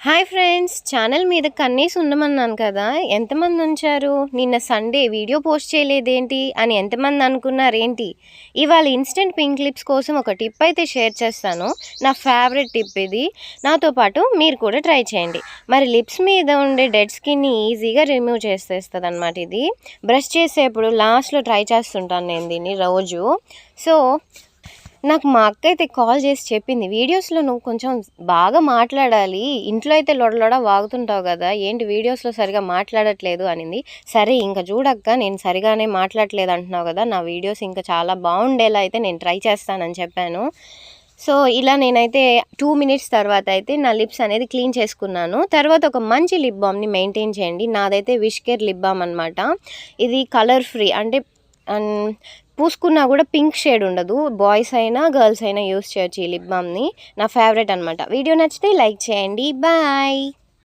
Hi friends, channel మీద కన్నేసి ఉండమన్నాను కదా, ఎంతమంది ఉంచారు? నిన్న సండే వీడియో పోస్ట్ చేయలేదేంటి అని ఎంతమంది అనుకున్నారేంటి? ఇవాళ ఇన్స్టెంట్ పింక్ లిప్స్ కోసం ఒక టిప్ అయితే షేర్ చేస్తాను. నా ఫేవరెట్ టిప్ ఇది. నాతో పాటు మీరు కూడా ట్రై చేయండి. మరి లిప్స్ మీద ఉండే డెడ్ స్కిన్ని ఈజీగా రిమూవ్ చేసేస్తుంది అనమాట. ఇది బ్రష్ చేసేప్పుడు లాస్ట్లో ట్రై చేస్తుంటాను నేను దీన్ని రోజు. సో నాకు మా అక్క అయితే కాల్ చేసి చెప్పింది, వీడియోస్లో నువ్వు కొంచెం బాగా మాట్లాడాలి, ఇంట్లో అయితే లొడలొడ వాగుతుంటావు కదా, ఏంటి వీడియోస్లో సరిగా మాట్లాడట్లేదు అనింది. సరే ఇంకా చూడక్క, నేను సరిగానే మాట్లాడట్లేదు అంటున్నావు కదా, నా వీడియోస్ ఇంకా చాలా బాగుండేలా అయితే నేను ట్రై చేస్తానని చెప్పాను. సో ఇలా నేనైతే 2 మినిట్స్ తర్వాత అయితే నా లిప్స్ అనేది క్లీన్ చేసుకున్నాను. తర్వాత ఒక మంచి లిప్ బామ్ని మెయింటైన్ చేయండి. నాదైతే విష్ కేర్ లిప్ బామ్ అనమాట. ఇది కలర్ ఫ్రీ, అంటే పూసుకున్నా కూడా పింక్ షేడ్ ఉండదు. బాయ్స్ అయినా గర్ల్స్ అయినా యూస్ చేయొచ్చు ఈ లిప్ బామ్ని. నా ఫేవరెట్ అనమాట. వీడియో నచ్చితే లైక్ చేయండి. బాయ్.